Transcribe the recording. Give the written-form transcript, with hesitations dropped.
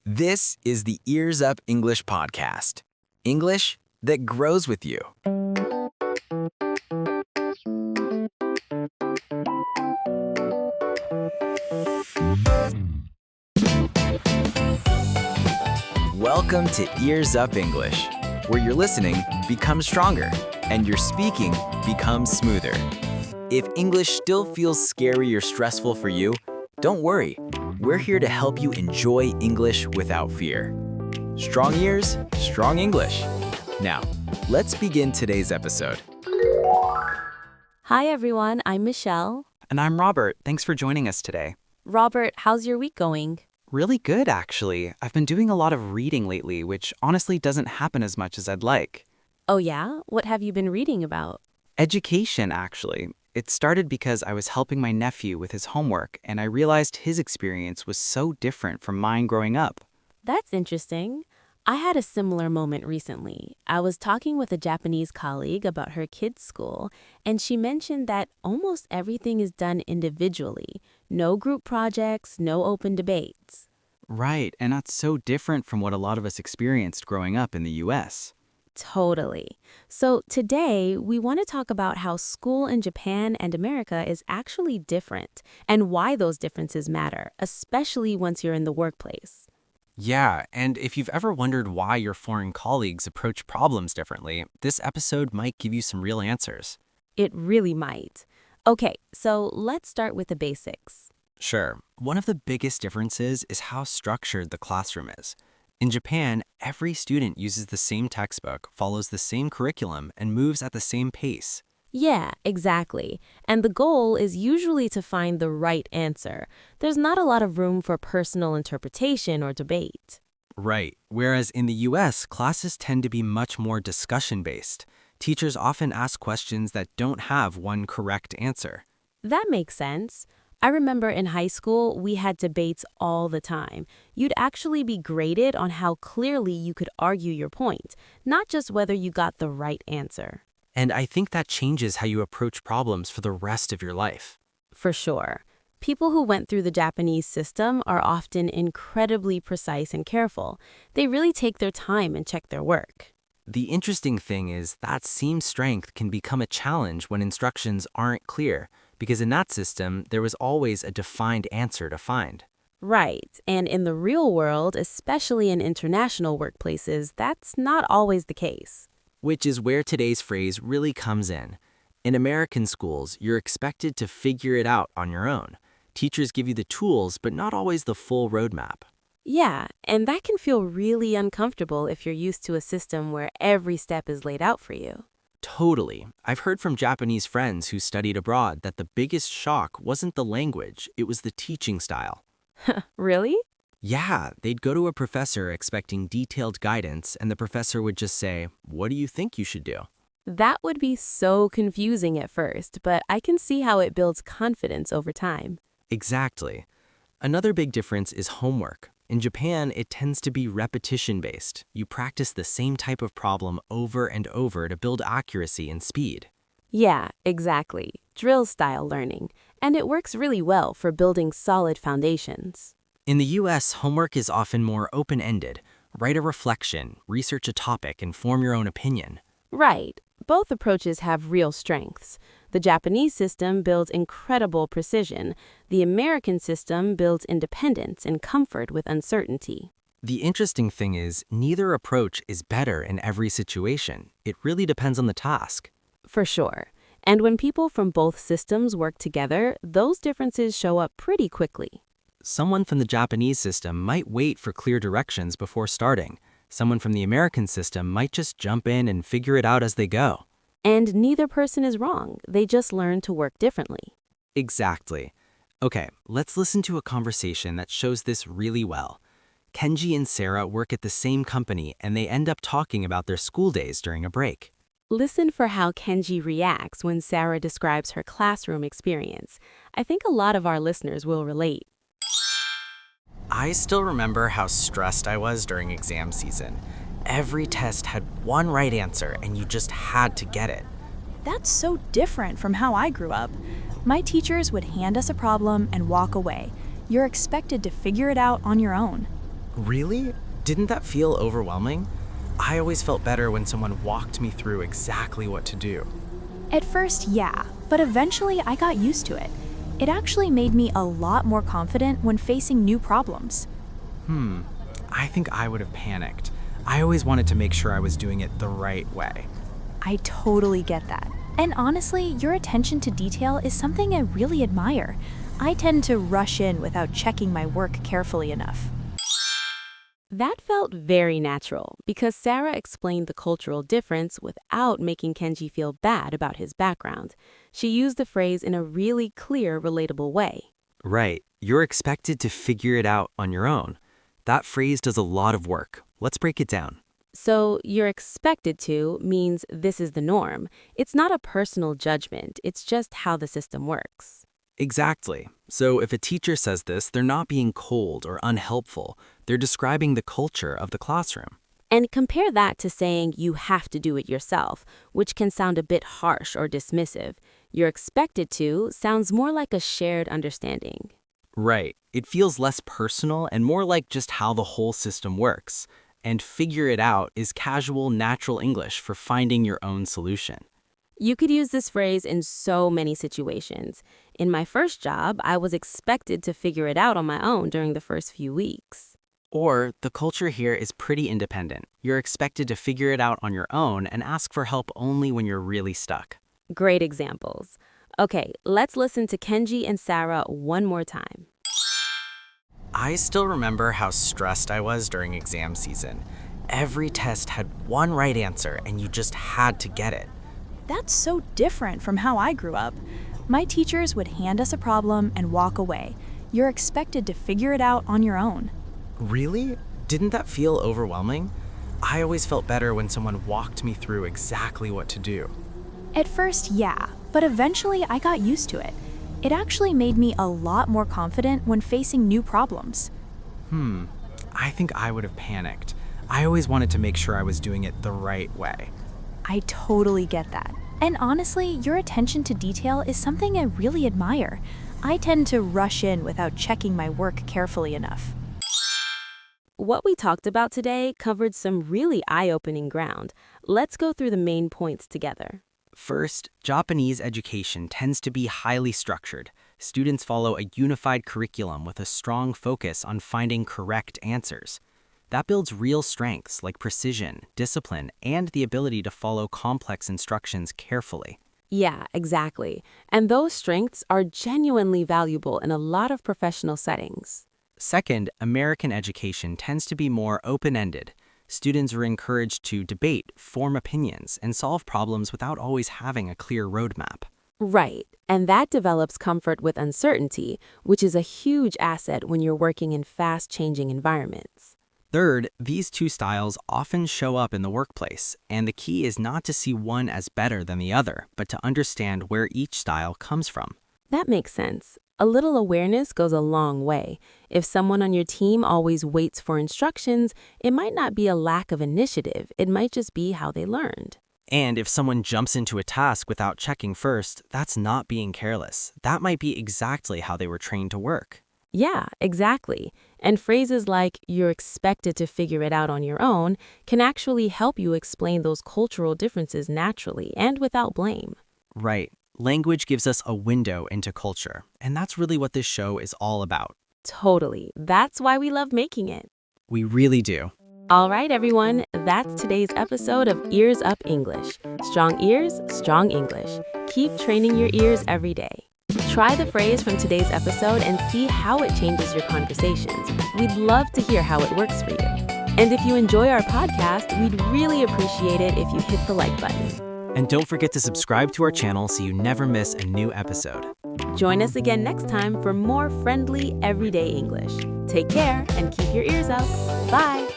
This is the Ears Up English podcast. English that grows with you. Welcome to Ears Up English, where your listening becomes stronger and your speaking becomes smoother. If English still feels scary or stressful for you, don't worry. We're here to help you enjoy English without fear. Strong ears, strong English. Now, let's begin today's episode. Hi everyone, I'm Michelle. And I'm Robert. Thanks for joining us today. Robert, how's your week going? Really good, actually. I've been doing a lot of reading lately, which honestly doesn't happen as much as I'd like. Oh yeah? What have you been reading about? Education, actually. It started because I was helping my nephew with his homework, and I realized his experience was so different from mine growing up. That's interesting. I had a similar moment recently. I was talking with a Japanese colleague about her kids' school, and she mentioned that almost everything is done individually. No group projects, no open debates. Right, and that's so different from what a lot of us experienced growing up in the US. Totally. So today, we want to talk about how school in Japan and America is actually different and why those differences matter, especially once you're in the workplace. Yeah, and if you've ever wondered why your foreign colleagues approach problems differently, this episode might give you some real answers. It really might. Okay, so let's start with the basics. Sure, one of the biggest differences is how structured the classroom is. In Japan, every student uses the same textbook, follows the same curriculum, and moves at the same pace. Yeah, exactly. And the goal is usually to find the right answer. There's not a lot of room for personal interpretation or debate. Right, whereas in the US, classes tend to be much more discussion-based. Teachers often ask questions that don't have one correct answer. That makes sense. I remember in high school, we had debates all the time. You'd actually be graded on how clearly you could argue your point, not just whether you got the right answer. And I think that changes how you approach problems for the rest of your life. For sure. People who went through the Japanese system are often incredibly precise and careful. They really take their time and check their work. The interesting thing is that same strength can become a challenge when instructions aren't clear, because in that system, there was always a defined answer to find. Right, and in the real world, especially in international workplaces, that's not always the case. Which is where today's phrase really comes in. In American schools, you're expected to figure it out on your own. Teachers give you the tools, but not always the full roadmap. Yeah, and that can feel really uncomfortable if you're used to a system where every step is laid out for you. Totally. I've heard from Japanese friends who studied abroad that the biggest shock wasn't the language, it was the teaching style. Really? Yeah, they'd go to a professor expecting detailed guidance, and the professor would just say, "What do you think you should do?" That would be so confusing at first, but I can see how it builds confidence over time. Exactly. Another big difference is homework. In Japan, it tends to be repetition-based. You practice the same type of problem over and over to build accuracy and speed. Yeah, exactly. Drill-style learning. And it works really well for building solid foundations. In the US, homework is often more open-ended. Write a reflection, research a topic, and form your own opinion. Right. Both approaches have real strengths. The Japanese system builds incredible precision. The American system builds independence and comfort with uncertainty. The interesting thing is, neither approach is better in every situation. It really depends on the task. For sure. And when people from both systems work together, those differences show up pretty quickly. Someone from the Japanese system might wait for clear directions before starting. Someone from the American system might just jump in and figure it out as they go. And neither person is wrong. They just learn to work differently. Exactly. Okay, let's listen to a conversation that shows this really well. Kenji and Sarah work at the same company, and they end up talking about their school days during a break. Listen for how Kenji reacts when Sarah describes her classroom experience. I think a lot of our listeners will relate. I still remember how stressed I was during exam season. Every test had one right answer, and you just had to get it. That's so different from how I grew up. My teachers would hand us a problem and walk away. You're expected to figure it out on your own. Really? Didn't that feel overwhelming? I always felt better when someone walked me through exactly what to do. At first, yeah, but eventually I got used to it. It actually made me a lot more confident when facing new problems. I think I would have panicked. I always wanted to make sure I was doing it the right way. I totally get that. And honestly, your attention to detail is something I really admire. I tend to rush in without checking my work carefully enough. That felt very natural because Sarah explained the cultural difference without making Kenji feel bad about his background. She used the phrase in a really clear, relatable way. Right. You're expected to figure it out on your own. That phrase does a lot of work. Let's break it down. So, you're expected to means this is the norm. It's not a personal judgment, it's just how the system works. Exactly. So if a teacher says this, they're not being cold or unhelpful. They're describing the culture of the classroom. And compare that to saying you have to do it yourself, which can sound a bit harsh or dismissive. You're expected to sounds more like a shared understanding. Right. It feels less personal and more like just how the whole system works. And figure it out is casual, natural English for finding your own solution. You could use this phrase in so many situations. In my first job, I was expected to figure it out on my own during the first few weeks. Or the culture here is pretty independent. You're expected to figure it out on your own and ask for help only when you're really stuck. Great examples. Okay, let's listen to Kenji and Sarah one more time. I still remember how stressed I was during exam season. Every test had one right answer and you just had to get it. That's so different from how I grew up. My teachers would hand us a problem and walk away. You're expected to figure it out on your own. Really? Didn't that feel overwhelming? I always felt better when someone walked me through exactly what to do. At first, yeah, but eventually I got used to it. It actually made me a lot more confident when facing new problems. I think I would have panicked. I always wanted to make sure I was doing it the right way. I totally get that. And honestly, your attention to detail is something I really admire. I tend to rush in without checking my work carefully enough. What we talked about today covered some really eye-opening ground. Let's go through the main points together. First, Japanese education tends to be highly structured. Students follow a unified curriculum with a strong focus on finding correct answers. That builds real strengths like precision, discipline, and the ability to follow complex instructions carefully. Yeah, exactly. And those strengths are genuinely valuable in a lot of professional settings. Second, American education tends to be more open-ended. Students are encouraged to debate, form opinions, and solve problems without always having a clear roadmap. Right. And that develops comfort with uncertainty, which is a huge asset when you're working in fast-changing environments. Third, these two styles often show up in the workplace, and the key is not to see one as better than the other, but to understand where each style comes from. That makes sense. A little awareness goes a long way. If someone on your team always waits for instructions, it might not be a lack of initiative. It might just be how they learned. And if someone jumps into a task without checking first, that's not being careless. That might be exactly how they were trained to work. Yeah, exactly. And phrases like, you're expected to figure it out on your own, can actually help you explain those cultural differences naturally and without blame. Right. Language gives us a window into culture, and that's really what this show is all about. Totally. That's why we love making it. We really do. All right, everyone. That's today's episode of Ears Up English. Strong ears, strong English. Keep training your ears every day. Try the phrase from today's episode and see how it changes your conversations. We'd love to hear how it works for you. And if you enjoy our podcast, we'd really appreciate it if you hit the like button. And don't forget to subscribe to our channel so you never miss a new episode. Join us again next time for more friendly, everyday English. Take care and keep your ears up. Bye.